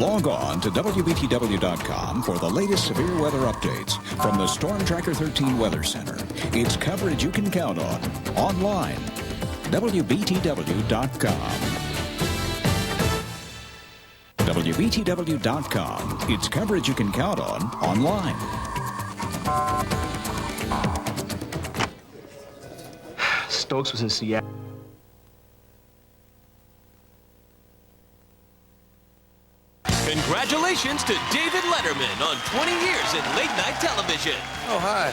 Log on to WBTW.com for the latest severe weather updates from the Storm Tracker 13 Weather Center. It's coverage you can count on online. WBTW.com. WBTW.com. It's coverage you can count on online. Stokes was in Seattle. Congratulations to David Letterman on 20 years in late-night television. Oh, hi.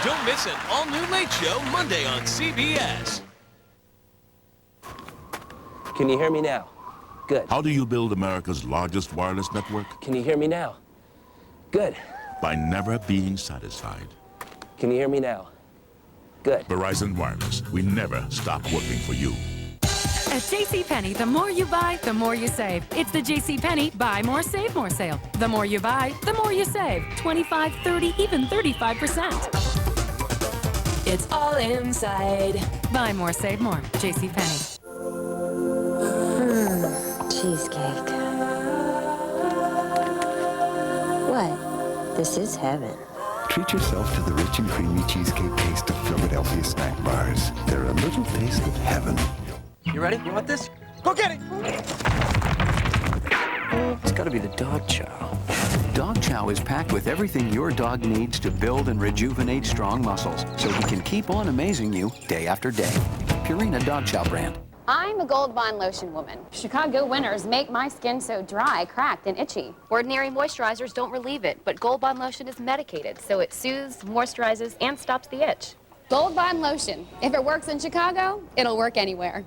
Don't miss an all-new Late Show Monday on CBS. Can you hear me now? Good. How do you build America's largest wireless network? Can you hear me now? Good. By never being satisfied. Can you hear me now? Good. Verizon Wireless. We never stop working for you. At JCPenney, the more you buy, the more you save. It's the JCPenney Buy More, Save More sale. The more you buy, the more you save. 25, 30, even 35%. It's all inside. Buy more, save more. JCPenney. Cheesecake. What? This is heaven. Treat yourself to the rich and creamy cheesecake taste of Philadelphia snack bars. They're a little taste of heaven. You ready? You want this? Go get it! It's gotta be the dog chow. Dog chow is packed with everything your dog needs to build and rejuvenate strong muscles, so he can keep on amazing you day after day. Purina Dog Chow brand. I'm a Gold Bond Lotion woman. Chicago winters make my skin so dry, cracked, and itchy. Ordinary moisturizers don't relieve it, but Gold Bond Lotion is medicated, so it soothes, moisturizes, and stops the itch. Gold Bond Lotion. If it works in Chicago, it'll work anywhere.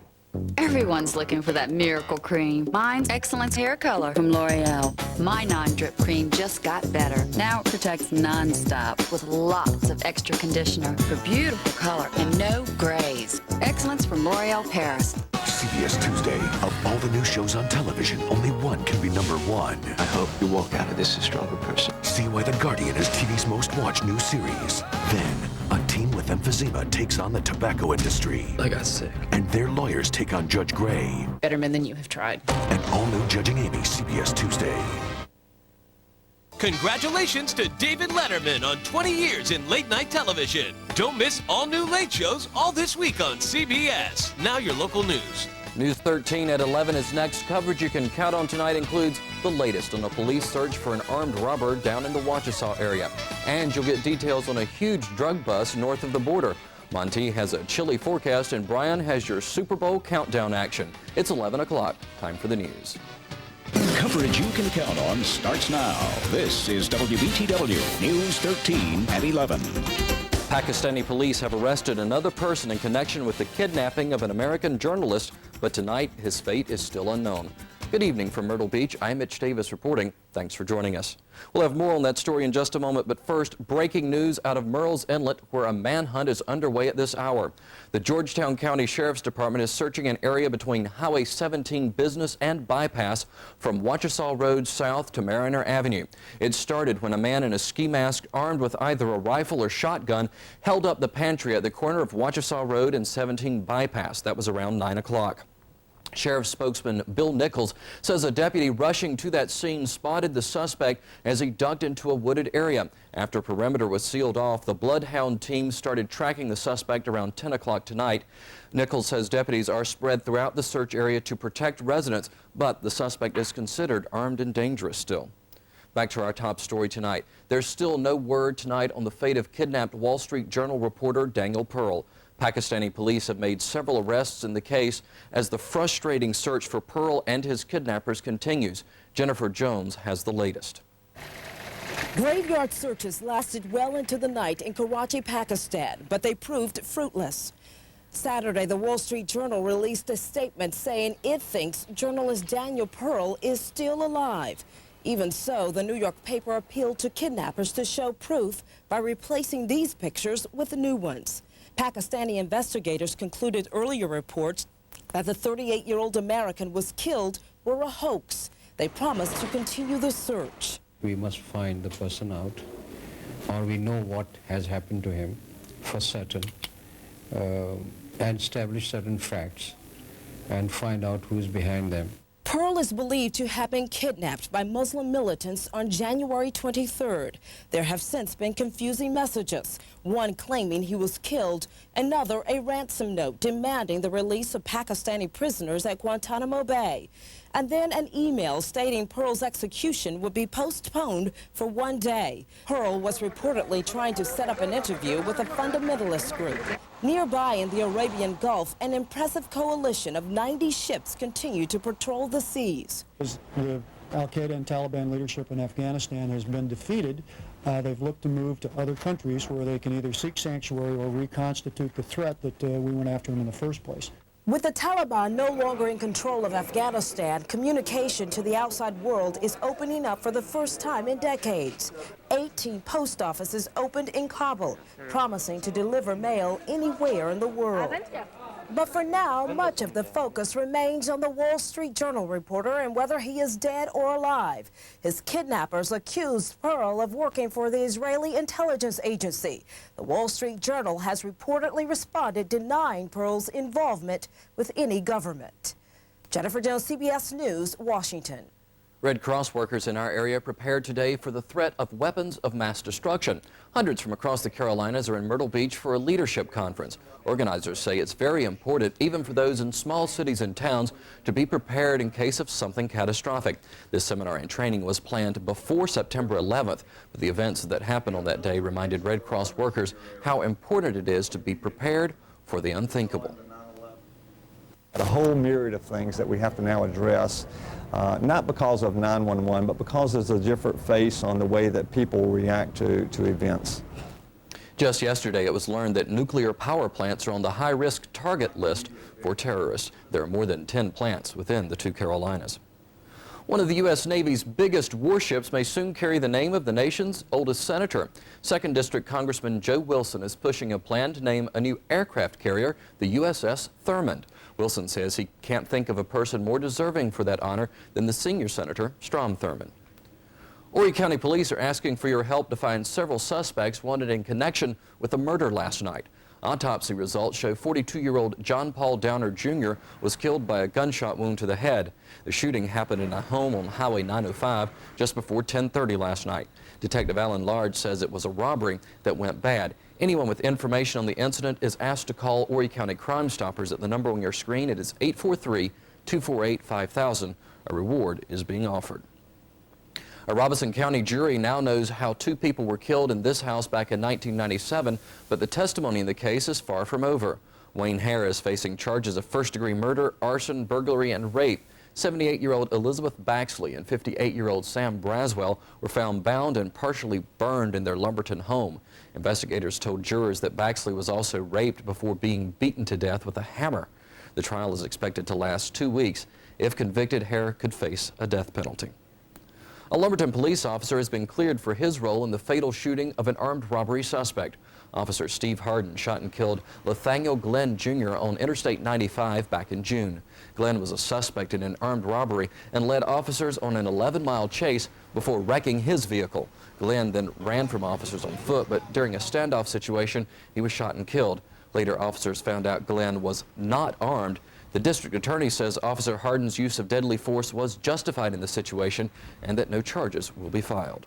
Everyone's looking for that miracle cream. Mine's Excellence Hair Color from L'Oreal. My non-drip cream just got better. Now it protects non-stop with lots of extra conditioner for beautiful color and no grays. Excellence from L'Oreal Paris. CBS Tuesday. Of all the new shows on television, only one can be #1. I hope you walk out of this a stronger person. See why The Guardian is TV's most watched new series. Then, a team with emphysema takes on the tobacco industry. I got sick. And their lawyers take on Judge Gray. Better men than you have tried. And all-new Judging Amy, CBS Tuesday. Congratulations to David Letterman on 20 years in late-night television. Don't miss all-new late shows all this week on CBS. Now your local news. News 13 at 11 is next. Coverage you can count on tonight includes the latest on a police search for an armed robber down in the Waukesha area. And you'll get details on a huge drug bust north of the border. Monty has a chilly forecast, and Brian has your Super Bowl countdown action. It's 11 o'clock. Time for the news. Coverage you can count on starts now. This is WBTW News 13 at 11. Pakistani police have arrested another person in connection with the kidnapping of an American journalist, but tonight his fate is still unknown. Good evening from Myrtle Beach. I'm Mitch Davis reporting. Thanks for joining us. We'll have more on that story in just a moment, but first, breaking news out of Myrtle's Inlet, where a manhunt is underway at this hour. The Georgetown County Sheriff's Department is searching an area between Highway 17 Business and Bypass from Waukesha Road south to Mariner Avenue. It started when a man in a ski mask armed with either a rifle or shotgun held up the pantry at the corner of Waukesha Road and 17 Bypass. That was around 9 o'clock. Sheriff spokesman Bill Nichols says a deputy rushing to that scene spotted the suspect as he ducked into a wooded area. After perimeter was sealed off, the Bloodhound team started tracking the suspect around 10 o'clock tonight. Nichols says deputies are spread throughout the search area to protect residents, but the suspect is considered armed and dangerous still. Back to our top story tonight. There's still no word tonight on the fate of kidnapped Wall Street Journal reporter Daniel Pearl. Pakistani police have made several arrests in the case as the frustrating search for Pearl and his kidnappers continues. Jennifer Jones has the latest. Graveyard searches lasted well into the night in Karachi, Pakistan, but they proved fruitless. Saturday, the Wall Street Journal released a statement saying it thinks journalist Daniel Pearl is still alive. Even so, the New York paper appealed to kidnappers to show proof by replacing these pictures with new ones. Pakistani investigators concluded earlier reports that the 38-year-old American was killed were a hoax. They promised to continue the search. We must find the person out, or we know what has happened to him for certain, and establish certain facts and find out who's behind them. Pearl is believed to have been kidnapped by Muslim militants on January 23rd. There have since been confusing messages, one claiming he was killed, another a ransom note demanding the release of Pakistani prisoners at Guantanamo Bay, and then an email stating Pearl's execution would be postponed for 1 day. Pearl was reportedly trying to set up an interview with a fundamentalist group. Nearby in the Arabian Gulf, an impressive coalition of 90 ships continue to patrol the seas. The Al-Qaeda and Taliban leadership in Afghanistan has been defeated. They've looked to move to other countries where they can either seek sanctuary or reconstitute the threat that we went after them in the first place. With the Taliban no longer in control of Afghanistan, communication to the outside world is opening up for the first time in decades. 18 post offices opened in Kabul, promising to deliver mail anywhere in the world. But for now, much of the focus remains on the Wall Street Journal reporter and whether he is dead or alive. His kidnappers accused Pearl of working for the Israeli intelligence agency. The Wall Street Journal has reportedly responded denying Pearl's involvement with any government. Jennifer Jones, CBS News, Washington. Red Cross workers in our area prepared today for the threat of weapons of mass destruction. Hundreds from across the Carolinas are in Myrtle Beach for a leadership conference. Organizers say it's very important, even for those in small cities and towns, to be prepared in case of something catastrophic. This seminar and training was planned before September 11th, but the events that happened on that day reminded Red Cross workers how important it is to be prepared for the unthinkable. A whole myriad of things that we have to now address, not because of 911, but because there's a different face on the way that people react to events. Just yesterday, it was learned that nuclear power plants are on the high-risk target list for terrorists. There are more than 10 plants within the two Carolinas. One of the U.S. Navy's biggest warships may soon carry the name of the nation's oldest senator. 2nd District Congressman Joe Wilson is pushing a plan to name a new aircraft carrier the USS Thurmond. Wilson says he can't think of a person more deserving for that honor than the senior senator, Strom Thurmond. Horry County Police are asking for your help to find several suspects wanted in connection with a murder last night. Autopsy results show 42-year-old John Paul Downer Jr. was killed by a gunshot wound to the head. The shooting happened in a home on Highway 905 just before 10:30 last night. Detective Alan Large says it was a robbery that went bad. Anyone with information on the incident is asked to call Horry County Crime Stoppers at the number on your screen. It is 843-248-5000. A reward is being offered. A Robeson County jury now knows how 2 people were killed in this house back in 1997, but the testimony in the case is far from over. Wayne Hare is facing charges of first-degree murder, arson, burglary, and rape. 78-year-old Elizabeth Baxley and 58-year-old Sam Braswell were found bound and partially burned in their Lumberton home. Investigators told jurors that Baxley was also raped before being beaten to death with a hammer. The trial is expected to last 2 weeks. If convicted, Hare could face a death penalty. A Lumberton police officer has been cleared for his role in the fatal shooting of an armed robbery suspect. Officer Steve Harden shot and killed Nathaniel Glenn Jr. on Interstate 95 back in June. Glenn was a suspect in an armed robbery and led officers on an 11-mile chase before wrecking his vehicle. Glenn then ran from officers on foot, but during a standoff situation, he was shot and killed. Later, officers found out Glenn was not armed. The district attorney says Officer Harden's use of deadly force was justified in the situation and that no charges will be filed.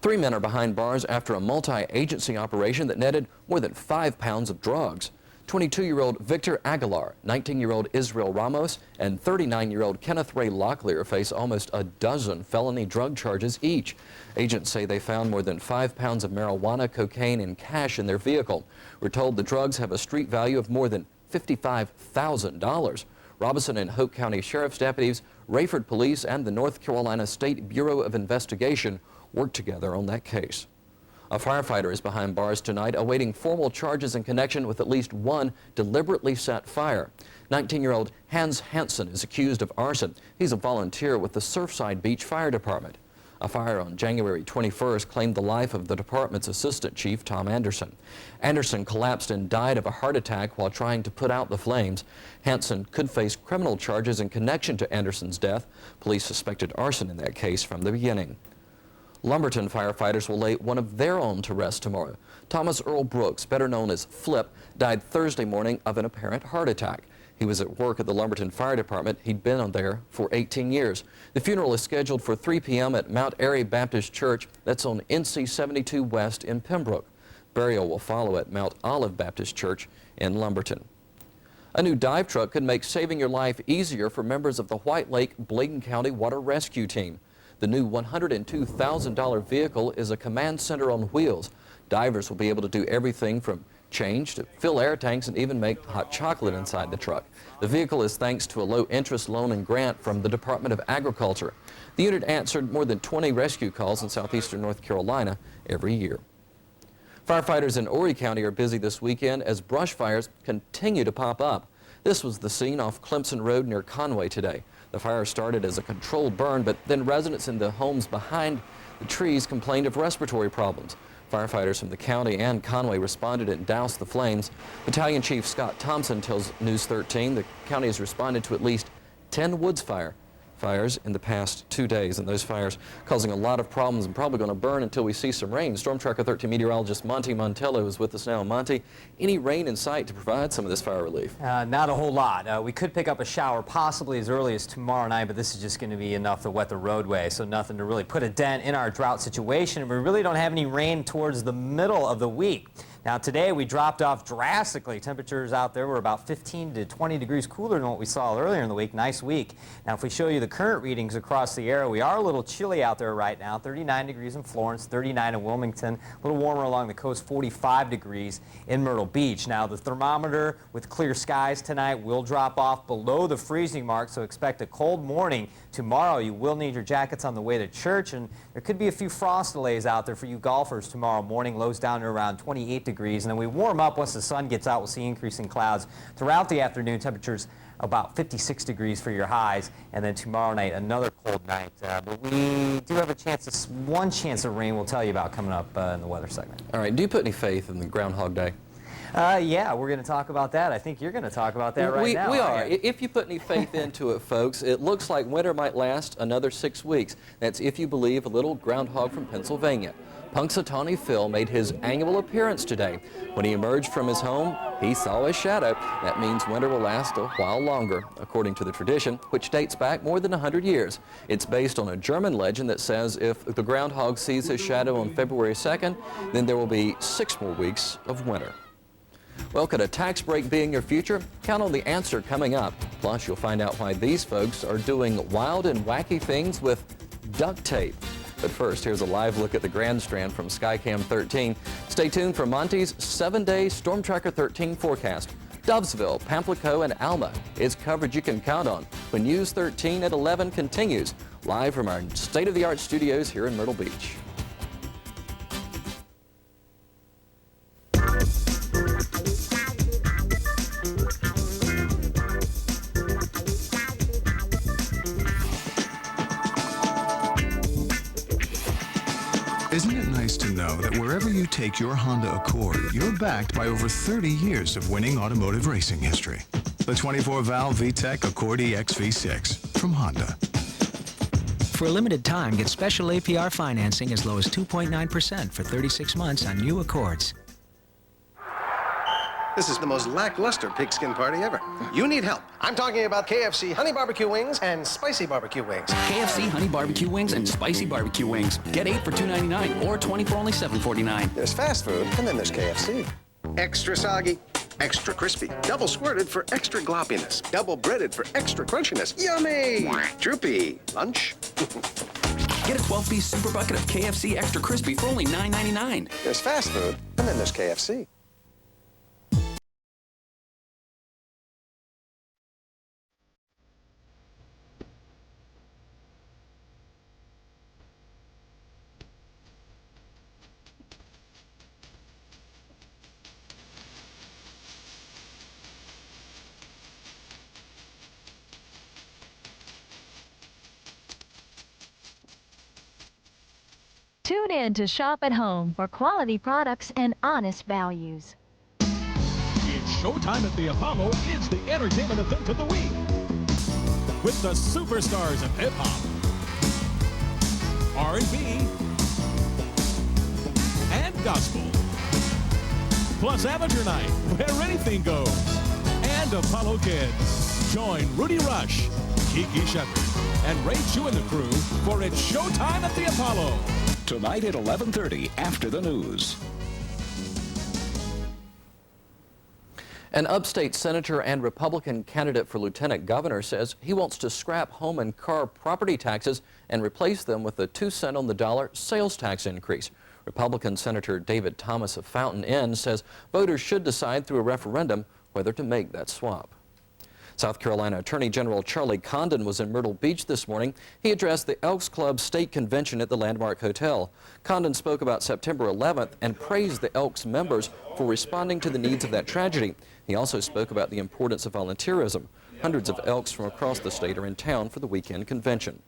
3 men are behind bars after a multi-agency operation that netted more than 5 pounds of drugs. 22-year-old Victor Aguilar, 19-year-old Israel Ramos, and 39-year-old Kenneth Ray Locklear face almost a dozen felony drug charges each. Agents say they found more than 5 pounds of marijuana, cocaine, and cash in their vehicle. We're told the drugs have a street value of more than $55,000. Robeson and Hope County Sheriff's deputies, Rayford Police, and the North Carolina State Bureau of Investigation worked together on that case. A firefighter is behind bars tonight awaiting formal charges in connection with at least one deliberately set fire. 19-year-old Hans Hansen is accused of arson. He's a volunteer with the Surfside Beach Fire Department. A fire on January 21st claimed the life of the department's assistant chief, Tom Anderson. Anderson collapsed and died of a heart attack while trying to put out the flames. Hansen could face criminal charges in connection to Anderson's death. Police suspected arson in that case from the beginning. Lumberton firefighters will lay one of their own to rest tomorrow. Thomas Earl Brooks, better known as Flip, died Thursday morning of an apparent heart attack. He was at work at the Lumberton Fire Department. He'd been on there for 18 years. The funeral is scheduled for 3 p.m. at Mount Airy Baptist Church. That's on NC 72 West in Pembroke. Burial will follow at Mount Olive Baptist Church in Lumberton. A new dive truck could make saving your life easier for members of the White Lake Bladen County Water Rescue Team. The new $102,000 vehicle is a command center on wheels. Divers will be able to do everything from change to fill air tanks and even make hot chocolate inside the truck. The vehicle is thanks to a low-interest loan and grant from the Department of Agriculture. The unit answered more than 20 rescue calls in southeastern North Carolina every year. Firefighters in Horry County are busy this weekend as brush fires continue to pop up. This was the scene off Clemson Road near Conway today. The fire started as a controlled burn, but then residents in the homes behind the trees complained of respiratory problems. Firefighters from the county and Conway responded and doused the flames. Battalion Chief Scott Thompson tells News 13 the county has responded to at least 10 woods fires in the past 2 days, and those fires causing a lot of problems and probably going to burn until we see some rain. Storm Tracker 13 meteorologist Monty Montello is with us now. Monty, any rain in sight to provide some of this fire relief? Not a whole lot. We could pick up a shower possibly as early as tomorrow night, but this is just going to be enough to wet the roadway, so nothing to really put a dent in our drought situation. We really don't have any rain towards the middle of the week. Now today we dropped off drastically. Temperatures out there were about 15 to 20 degrees cooler than what we saw earlier in the week. Nice week. Now if we show you the current readings across the area, we are a little chilly out there right now. 39 degrees in Florence, 39 in Wilmington, a little warmer along the coast, 45 degrees in Myrtle Beach. Now the thermometer with clear skies tonight will drop off below the freezing mark, so expect a cold morning tomorrow. You will need your jackets on the way to church, and there could be a few frost delays out there for you golfers tomorrow morning. Lows down to around 28 degrees, and then we warm up once the sun gets out. We'll see increasing clouds throughout the afternoon. Temperatures about 56 degrees for your highs, and then tomorrow night another cold night. But we do have a chance, one chance of rain we'll tell you about coming up in the weather segment. All right, do you put any faith in the Groundhog Day? Yeah, we're going to talk about that. I think you're going to talk about that right now. We are. If you put any faith into it, folks, it looks like winter might last another 6 weeks. That's if you believe a little groundhog from Pennsylvania. Punxsutawney Phil made his annual appearance today. When he emerged from his home, he saw a shadow. That means winter will last a while longer, according to the tradition, which dates back more than 100 years. It's based on a German legend that says if the groundhog sees his shadow on February 2nd, then there will be 6 more weeks of winter. Well, could a tax break be in your future? Count on the answer coming up. Plus, you'll find out why these folks are doing wild and wacky things with duct tape. But first, here's a live look at the Grand Strand from Skycam 13. Stay tuned for Monty's 7-day Storm Tracker 13 forecast. Dovesville, Pamplico, and Alma is coverage you can count on when News 13 at 11 continues, live from our state-of-the-art studios here in Myrtle Beach. Isn't it nice to know that wherever you take your Honda Accord, you're backed by over 30 years of winning automotive racing history? The 24-valve VTEC Accord EX V6 from Honda. For a limited time, get special APR financing as low as 2.9% for 36 months on new Accords. This is the most lackluster pigskin party ever. You need help. I'm talking about KFC Honey Barbecue Wings and Spicy Barbecue Wings. KFC Honey Barbecue Wings and Spicy Barbecue Wings. Get 8 for $2.99 or 20 for only $7.49. There's fast food, and then there's KFC. Extra soggy, extra crispy, double squirted for extra gloppiness, double breaded for extra crunchiness. Yummy! Droopy. Lunch? Get a 12-piece super bucket of KFC Extra Crispy for only $9.99. There's fast food, and then there's KFC. Tune in to Shop at Home for quality products and honest values. It's showtime at the Apollo. It's the entertainment event of the week. With the superstars of hip-hop, R&B, and gospel. Plus amateur night, where anything goes. and Apollo Kids. Join Rudy Rush, Kiki Shepard, and Ray Chu and the crew for It's Showtime at the Apollo. Tonight at 11:30 after the news. An upstate senator and Republican candidate for lieutenant governor says he wants to scrap home and car property taxes and replace them with a 2-cent on the dollar sales tax increase. Republican Senator David Thomas of Fountain Inn says voters should decide through a referendum whether to make that swap. South Carolina Attorney General Charlie Condon was in Myrtle Beach this morning. He addressed the Elks Club State Convention at the Landmark Hotel. Condon spoke about September 11th and praised the Elks members for responding to the needs of that tragedy. He also spoke about the importance of volunteerism. Hundreds of Elks from across the state are in town for the weekend convention.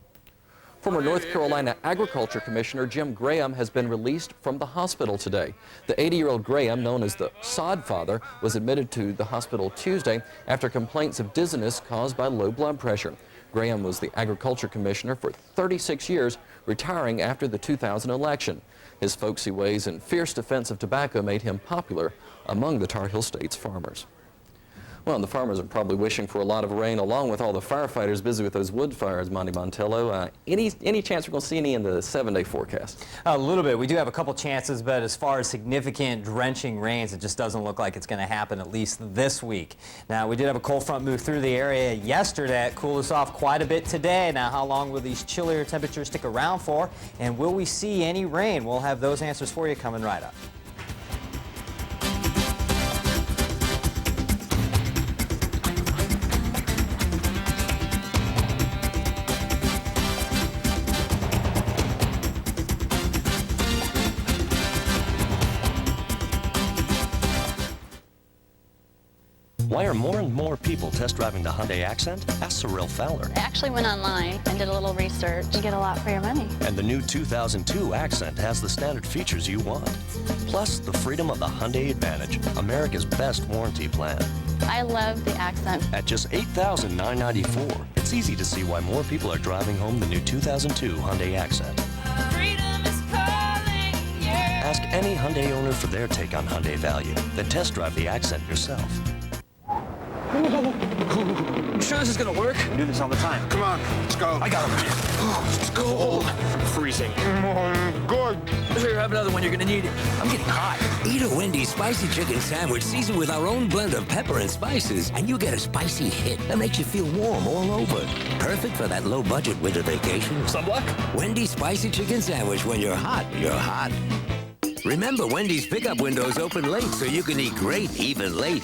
Former North Carolina Agriculture Commissioner Jim Graham has been released from the hospital today. The 80-year-old Graham, known as the Sod Father, was admitted to the hospital Tuesday after complaints of dizziness caused by low blood pressure. Graham was the Agriculture Commissioner for 36 years, retiring after the 2000 election. His folksy ways and fierce defense of tobacco made him popular among the Tar Heel State's farmers. Well, and the farmers are probably wishing for a lot of rain along with all the firefighters busy with those wood fires, Monty Montello. Any chance we're going to see any in the 7-day forecast? A little bit. We do have a couple chances, but as far as significant drenching rains, it just doesn't look like it's going to happen at least this week. Now, we did have a cold front move through the area yesterday. It cooled us off quite a bit today. Now, how long will these chillier temperatures stick around for? And will we see any rain? We'll have those answers for you coming right up. Why are more and more people test driving the Hyundai Accent? Ask Cyril Fowler. I actually went online and did a little research. You get a lot for your money. And the new 2002 Accent has the standard features you want. Plus, the freedom of the Hyundai Advantage, America's best warranty plan. I love the Accent. At just $8,994, it's easy to see why more people are driving home the new 2002 Hyundai Accent. Freedom is calling, yeah. Ask any Hyundai owner for their take on Hyundai value. Then test drive the Accent yourself. I'm sure this is gonna work. We do this all the time. Come on, let's go. I got him. It's cold. Freezing. Good. Here, have another one. You're gonna need it. I'm getting hot. Eat a Wendy's spicy chicken sandwich seasoned with our own blend of pepper and spices, and you get a spicy hit that makes you feel warm all over. Perfect for that low-budget winter vacation. Some luck? Wendy's spicy chicken sandwich. When you're hot, you're hot. Remember, Wendy's pickup windows open late, so you can eat great even late.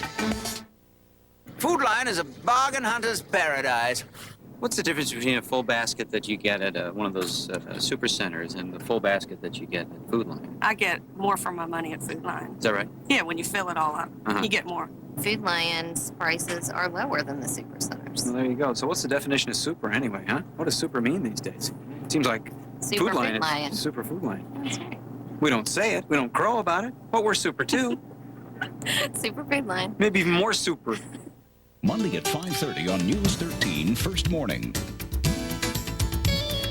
Food Line is a bargain hunter's paradise. What's the difference between a full basket that you get at one of those super centers and the full basket that you get at Food Line? I get more for my money at Food Line. Is that right? Yeah, when you fill it all up, you get more. Food Lion's prices are lower than the super centers. Well, there you go. So what's the definition of super anyway, huh? What does super mean these days? It seems like Super Food Line Food Lion. is super Food Line. That's right. We don't say it. We don't crow about it. But we're super too. Super Food Line. Maybe even more super. Monday at 5:30 on News 13 First Morning.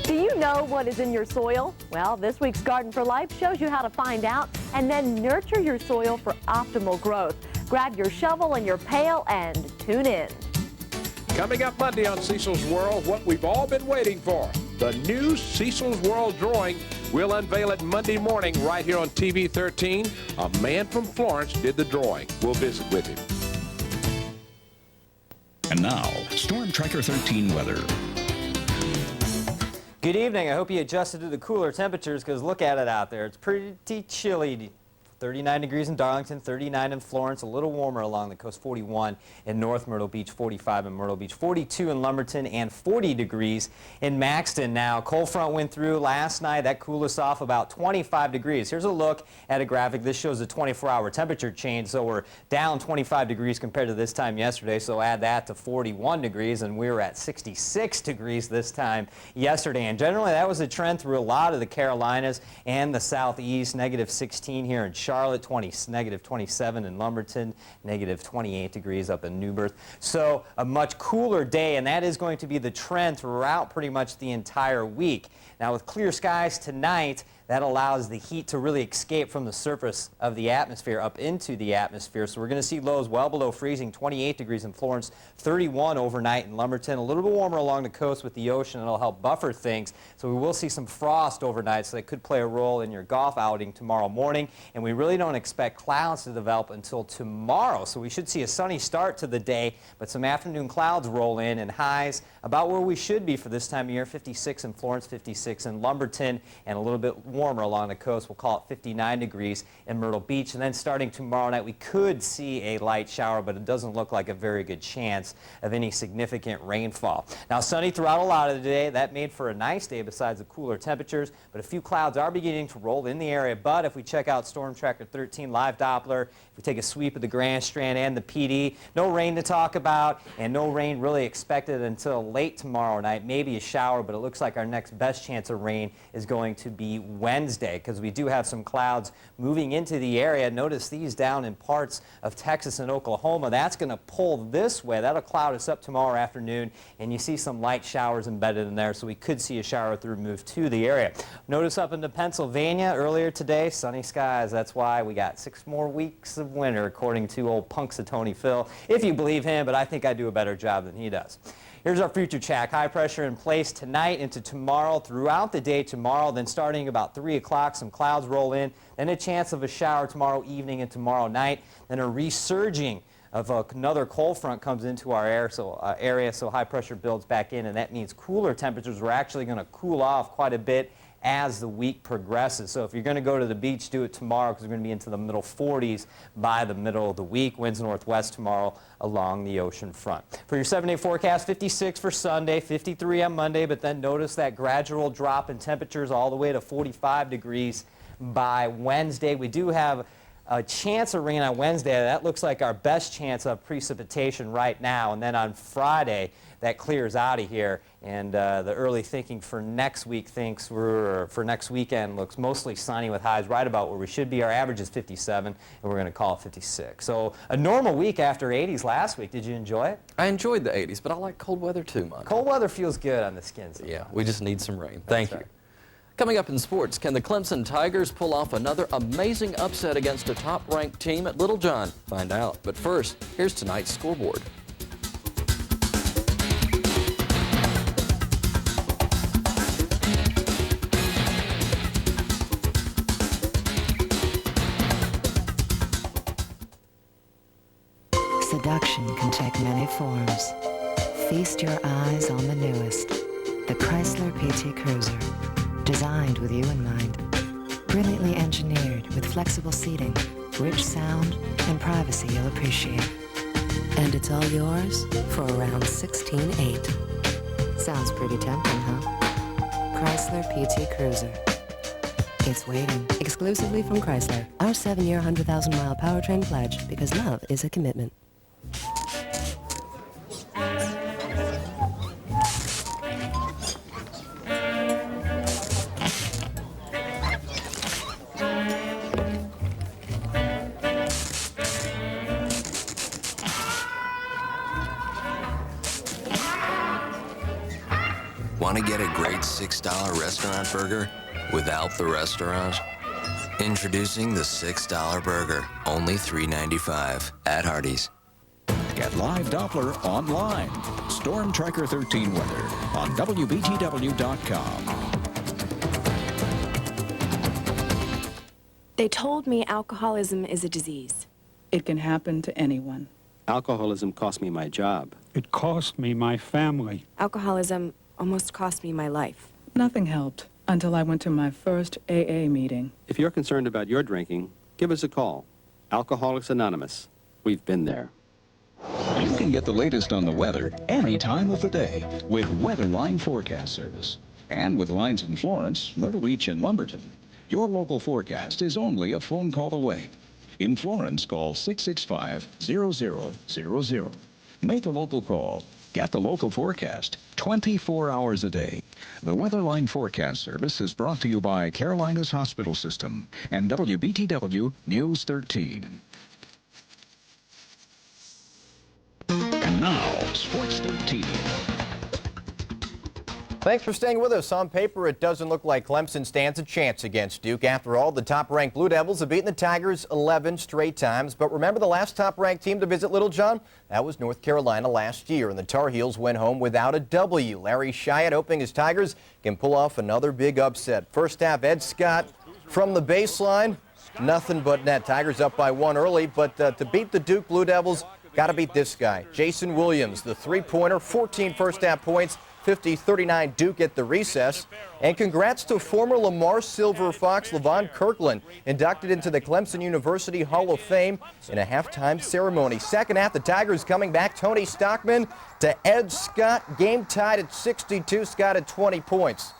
Do you know what is in your soil? Well, this week's Garden for Life shows you how to find out and then nurture your soil for optimal growth. Grab your shovel and your pail and tune in. Coming up Monday on Cecil's World, what we've all been waiting for. The new Cecil's World drawing. We'll unveil it Monday morning right here on TV 13. A man from Florence did the drawing. We'll visit with him. And now, Storm Tracker 13 weather. Good evening. I hope you adjusted to the cooler temperatures because look at it out there. It's pretty chilly. 39 degrees in Darlington, 39 in Florence, a little warmer along the coast, 41 in North Myrtle Beach, 45 in Myrtle Beach, 42 in Lumberton, and 40 degrees in Maxton. Now, cold front went through last night. That cooled us off about 25 degrees. Here's a look at a graphic. This shows the 24-hour temperature change, so we're down 25 degrees compared to this time yesterday, so add that to 41 degrees, and we were at 66 degrees this time yesterday. And generally, that was a trend through a lot of the Carolinas and the Southeast, negative 16 here in Charlotte, negative 27 in Lumberton, negative 28 degrees up in New Birth. So a much cooler day, and that is going to be the trend throughout pretty much the entire week. Now with clear skies tonight, that allows the heat to really escape from the surface of the atmosphere up into the atmosphere. So we're going to see lows well below freezing, 28 degrees in Florence, 31 overnight in Lumberton, a little bit warmer along the coast with the ocean. It'll help buffer things. So we will see some frost overnight, so that could play a role in your golf outing tomorrow morning. And we really don't expect clouds to develop until tomorrow. So we should see a sunny start to the day, but some afternoon clouds roll in and highs about where we should be for this time of year, 56 in Florence, 56 in Lumberton, and a little bit warmer along the coast. We'll call it 59 degrees in Myrtle Beach. And then starting tomorrow night, we could see a light shower, but it doesn't look like a very good chance of any significant rainfall. Now, sunny throughout a lot of the day. That made for a nice day besides the cooler temperatures, but a few clouds are beginning to roll in the area. But if we check out Storm Tracker 13 live Doppler, if we take a sweep of the Grand Strand and the PD, no rain to talk about, and no rain really expected until late tomorrow night. Maybe a shower, but it looks like our next best chance of rain is going to be Wednesday, because we do have some clouds moving into the area. Notice these down in parts of Texas and Oklahoma. That's going to pull this way. That'll cloud us up tomorrow afternoon, and you see some light showers embedded in there, so we could see a shower through move to the area. Notice up into Pennsylvania earlier today, sunny skies. That's why we got 6 more weeks of winter, according to old Punxsutawney Phil, if you believe him, but I think I do a better job than he does. Here's our future check. High pressure in place tonight into tomorrow, throughout the day tomorrow, then starting about 3 o'clock, some clouds roll in, then a chance of a shower tomorrow evening and tomorrow night, then a resurging of another cold front comes into our area, so high pressure builds back in, and that means cooler temperatures. We're actually going to cool off quite a bit as the week progresses. So if you're going to go to the beach, do it tomorrow, because we're going to be into the middle 40s by the middle of the week. Winds northwest tomorrow along the ocean front. For your 7-day forecast, 56 for Sunday, 53 on Monday, but then notice that gradual drop in temperatures all the way to 45 degrees by Wednesday. We do have a chance of rain on Wednesday. That looks like our best chance of precipitation right now. And then on Friday, that clears out of here, and the early thinking for next week for next weekend looks mostly sunny with highs right about where we should be. Our average is 57, and we're going to call it 56. So a normal week after 80s last week. Did you enjoy it? I enjoyed the 80s, but I like cold weather too much. Cold weather feels good on the skin sometimes. Yeah, we just need some rain. Thank you. Coming up in sports, can the Clemson Tigers pull off another amazing upset against a top-ranked team at Little John? Find out. But first, here's tonight's scoreboard. Seduction can take many forms. Feast your eyes on the newest, the Chrysler PT Cruiser. Designed with you in mind. Brilliantly engineered with flexible seating, rich sound, and privacy you'll appreciate. And it's all yours for around $16,800. Sounds pretty tempting, huh? Chrysler PT Cruiser. It's waiting exclusively from Chrysler. Our 7-year, 100,000-mile powertrain pledge, because love is a commitment. Want to get a great $6 restaurant burger without the restaurant? Introducing the $6 burger, only $3.95 at Hardee's. Get live Doppler online. Storm Tracker 13 weather on WBTW.com. They told me alcoholism is a disease. It can happen to anyone. Alcoholism cost me my job. It cost me my family. Alcoholism almost cost me my life. Nothing helped until I went to my first AA meeting. If you're concerned about your drinking, give us a call. Alcoholics Anonymous. We've been there. You can get the latest on the weather any time of the day with Weatherline Forecast Service. And with lines in Florence, Myrtle Beach, and Lumberton, your local forecast is only a phone call away. In Florence, call 665-0000. Make a local call. Get the local forecast 24 hours a day. The Weatherline Forecast Service is brought to you by Carolinas Hospital System and WBTW News 13. And now, Sports 13. Thanks for staying with us. On paper, it doesn't look like Clemson stands a chance against Duke. After all, the top-ranked Blue Devils have beaten the Tigers 11 straight times. But remember the last top-ranked team to visit Little John? That was North Carolina last year, and the Tar Heels went home without a W. Larry Chiat hoping his Tigers can pull off another big upset. First half, Ed Scott from the baseline, nothing but net. Tigers up by one early, but to beat the Duke Blue Devils, got to beat this guy, Jason Williams, the three-pointer, 14 first-half points. 50-39 Duke at the recess. And congrats to former Lamar Silver Fox Levon Kirkland, inducted into the Clemson University Hall of Fame in a halftime ceremony. Second half, the Tigers coming back. Tony Stockman to Ed Scott. Game tied at 62. Scott at 20 points.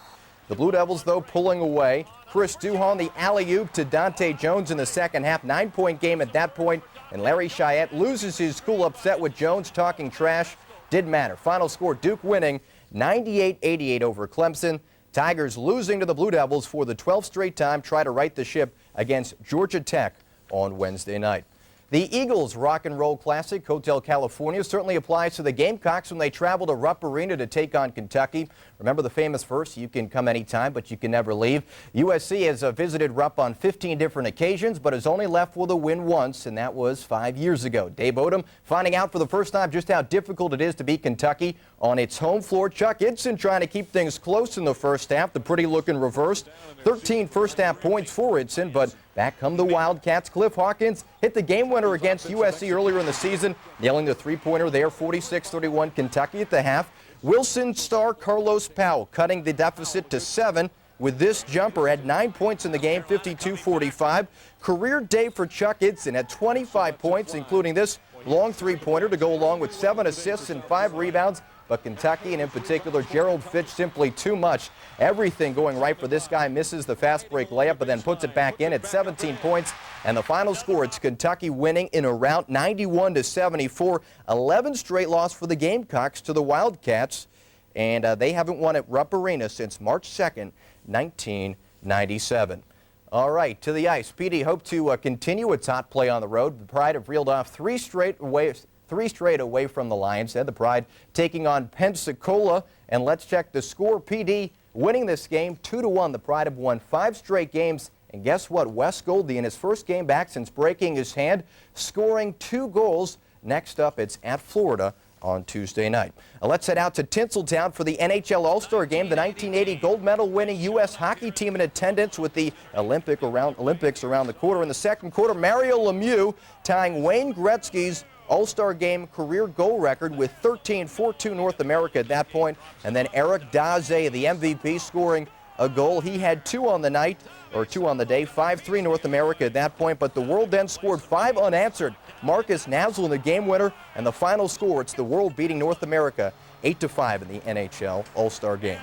The Blue Devils, though, pulling away. Chris Duhon, the alley-oop to Dante Jones in the second half. 9-point game at that point. And Larry Chiat loses his cool, upset with Jones talking trash. Didn't matter. Final score, Duke winning 98-88 over Clemson. Tigers losing to the Blue Devils for the 12th straight time, try to right the ship against Georgia Tech on Wednesday night. The Eagles Rock and Roll Classic, Hotel California, certainly applies to the Gamecocks when they travel to Rupp Arena to take on Kentucky. Remember the famous verse, you can come anytime, but you can never leave. USC has visited Rupp on 15 different occasions, but has only left with a win once, and that was 5 years ago. Dave Odom finding out for the first time just how difficult it is to beat Kentucky on its home floor. Chuck Idson trying to keep things close in the first half. The pretty looking reversed. 13 first half points for Idson, but back come the Wildcats. Cliff Hawkins hit the game winner against USC earlier in the season, nailing the three-pointer there, 46-31 Kentucky at the half. Wilson star Carlos Powell cutting the deficit to 7 with this jumper, had 9 points in the game, 52-45. Career day for Chuck Idson at 25 points, including this long three-pointer to go along with 7 assists and 5 rebounds. But Kentucky, and in particular Gerald Fitch, simply too much. Everything going right for this guy. Misses the fast break layup, but then puts it back in at 17 points. And the final score, it's Kentucky winning in a rout, 91-74. 11 straight loss for the Gamecocks to the Wildcats. And they haven't won at Rupp Arena since March 2nd, 1997. All right, to the ice. PD hope to continue its hot play on the road. The Pride have reeled off three straight away from the Lions. The Pride taking on Pensacola. And let's check the score. PD winning this game 2-1. The Pride have won 5 straight games. And guess what? Wes Goldie in his first game back since breaking his hand, scoring 2 goals. Next up, it's at Florida on Tuesday night. Now let's head out to Tinseltown for the NHL All-Star Game. The 1980 gold medal winning U.S. hockey team in attendance with the Olympics around the quarter. In the second quarter, Mario Lemieux tying Wayne Gretzky's All-Star Game career goal record with 13 for North America at that point. And then Eric Daze, the MVP, scoring a goal. He had 2 on the night, or 2 on the day, 5-3 North America at that point. But the world then scored 5 unanswered. Marcus Nazzle in the game winner, and the final score, it's the world beating North America 8-5 in the NHL All-Star Game.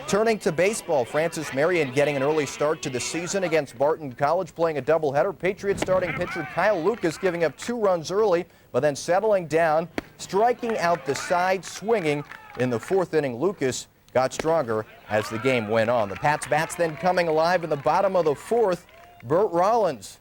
Turning to baseball, Francis Marion getting an early start to the season against Barton College, playing a doubleheader. Patriots starting pitcher Kyle Lucas giving up 2 runs early, but then settling down, striking out the side, swinging in the 4th inning. Lucas got stronger as the game went on. The Pats bats then coming alive in the bottom of the 4th. Burt Rollins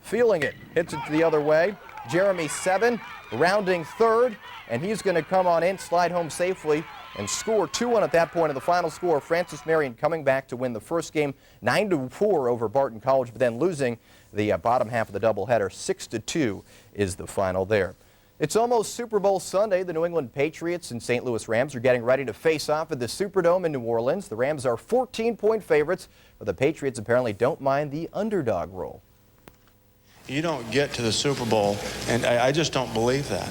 feeling it, hits it the other way. Jeremy Seven rounding 3rd, and he's going to come on in, slide home safely, and score 2-1 at that point. In the final score, Francis Marion coming back to win the first game 9-4 over Barton College, but then losing the bottom half of the doubleheader. 6-2 is the final there. It's almost Super Bowl Sunday. The New England Patriots and St. Louis Rams are getting ready to face off at the Superdome in New Orleans. The Rams are 14-point favorites, but the Patriots apparently don't mind the underdog role. You don't get to the Super Bowl, and I just don't believe that.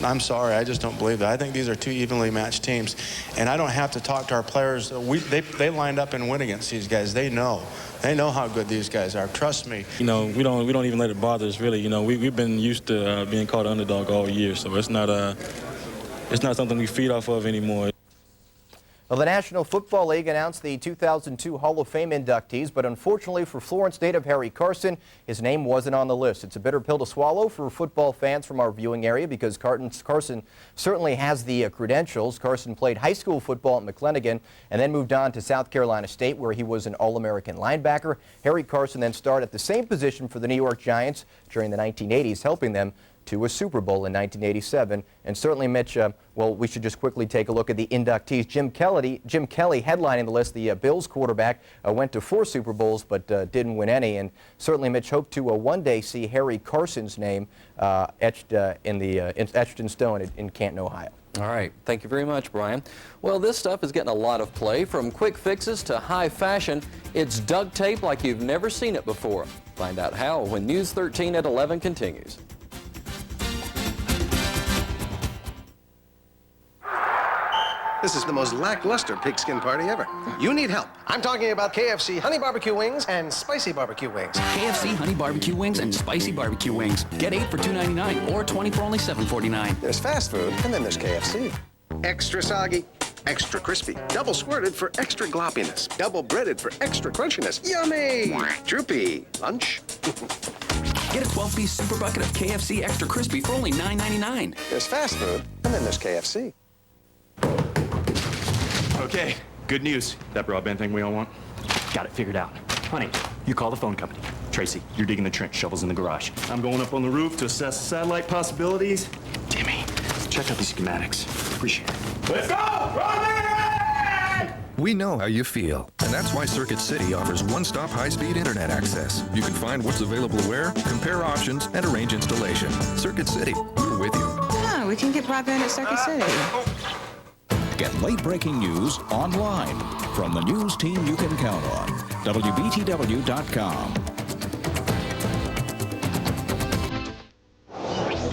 I'm sorry, I just don't believe that. I think these are 2 evenly matched teams, and I don't have to talk to our players. They lined up and win against these guys. They know how good these guys are. Trust me. You know, we don't even let it bother us, really. You know, we've been used to being called underdog all year, so it's not something we feed off of anymore. Well, the National Football League announced the 2002 Hall of Fame inductees, but unfortunately for Florence native Harry Carson, his name wasn't on the list. It's a bitter pill to swallow for football fans from our viewing area because Carson certainly has the credentials. Carson played high school football at McClellan and then moved on to South Carolina State, where he was an All-American linebacker. Harry Carson then started at the same position for the New York Giants during the 1980s, helping them to a Super Bowl in 1987. And certainly, Mitch, well, we should just quickly take a look at the inductees. Jim Kelly headlining the list. The Bills quarterback went to 4 Super Bowls but didn't win any. And certainly, Mitch, hope to one day see Harry Carson's name etched in stone in Canton, Ohio. All right. Thank you very much, Brian. Well, this stuff is getting a lot of play. From quick fixes to high fashion, it's duct tape like you've never seen it before. Find out how when News 13 at 11 continues. This is the most lackluster pigskin party ever. You need help. I'm talking about KFC honey barbecue wings and spicy barbecue wings. KFC honey barbecue wings and spicy barbecue wings. Get 8 for $2.99 or 20 for only $7.49. There's fast food, and then there's KFC. Extra soggy, extra crispy, double squirted for extra gloppiness, double breaded for extra crunchiness. Yummy! Droopy. Lunch? Get a 12-piece super bucket of KFC extra crispy for only $9.99. There's fast food, and then there's KFC. Okay, good news. That broadband thing we all want? Got it figured out. Honey, you call the phone company. Tracy, you're digging the trench, shovels in the garage. I'm going up on the roof to assess the satellite possibilities. Timmy, check out these schematics. Appreciate it. Let's go! Broadband! We know how you feel, and that's why Circuit City offers one-stop high-speed internet access. You can find what's available where, compare options, and arrange installation. Circuit City, we're with you. Oh, we can get broadband at Circuit City. Get late-breaking news online from the news team you can count on. WBTW.com.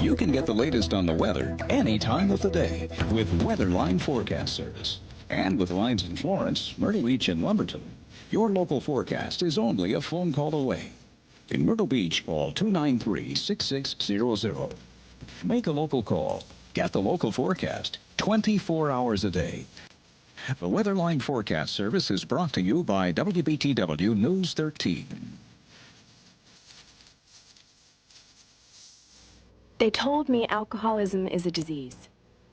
You can get the latest on the weather any time of the day with Weatherline Forecast Service. And with lines in Florence, Myrtle Beach, and Lumberton, your local forecast is only a phone call away. In Myrtle Beach, call 293-6600. Make a local call. Get the local forecast 24 hours a day. The Weatherline Forecast Service is brought to you by WBTW News 13. They told me alcoholism is a disease.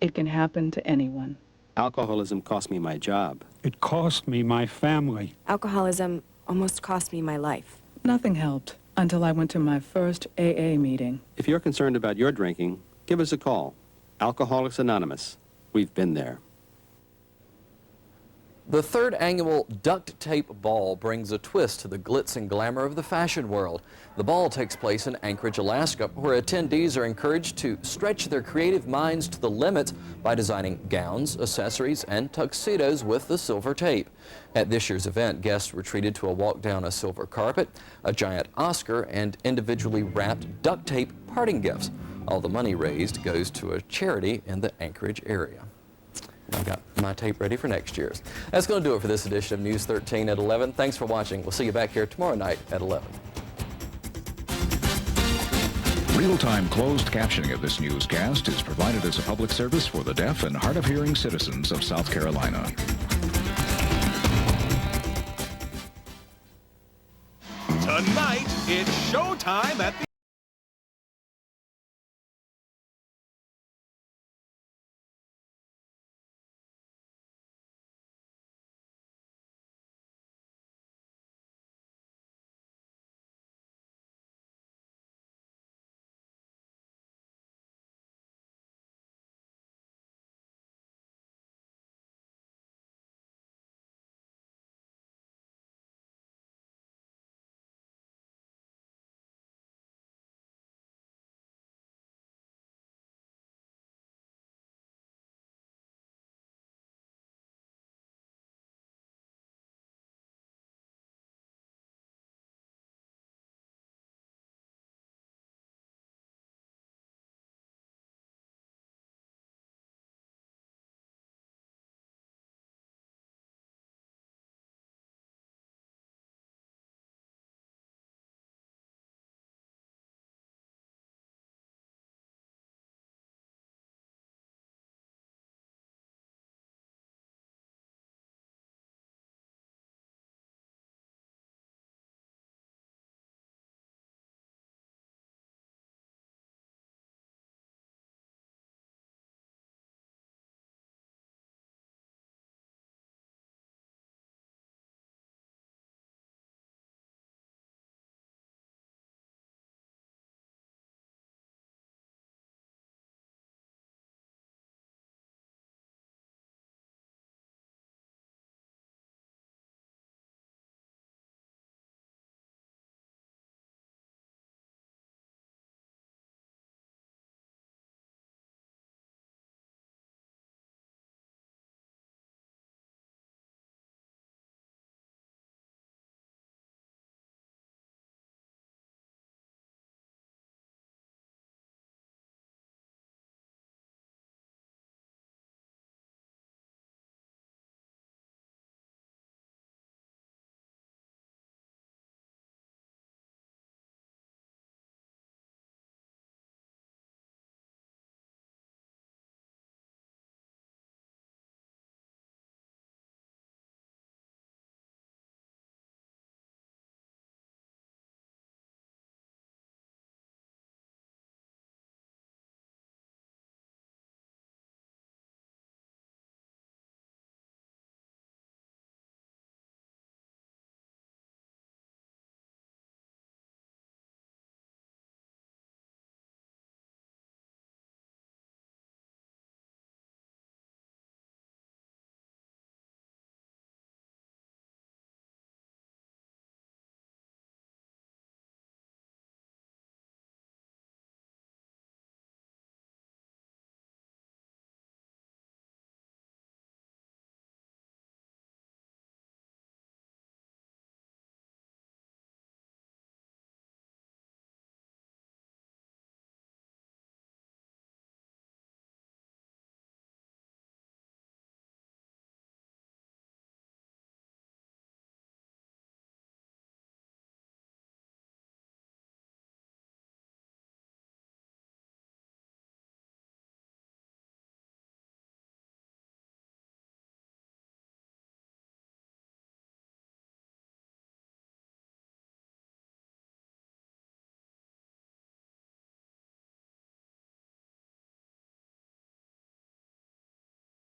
It can happen to anyone. Alcoholism cost me my job. It cost me my family. Alcoholism almost cost me my life. Nothing helped until I went to my first AA meeting. If you're concerned about your drinking, give us a call. Alcoholics Anonymous. We've been there. The third annual Duct Tape Ball brings a twist to the glitz and glamour of the fashion world. The ball takes place in Anchorage, Alaska, where attendees are encouraged to stretch their creative minds to the limit by designing gowns, accessories, and tuxedos with the silver tape. At this year's event, guests were treated to a walk down a silver carpet, a giant Oscar, and individually wrapped duct tape parting gifts. All the money raised goes to a charity in the Anchorage area. I've got my tape ready for next year's. That's going to do it for this edition of News 13 at 11. Thanks for watching. We'll see you back here tomorrow night at 11. Real-time closed captioning of this newscast is provided as a public service for the deaf and hard-of-hearing citizens of South Carolina. Tonight, it's showtime at the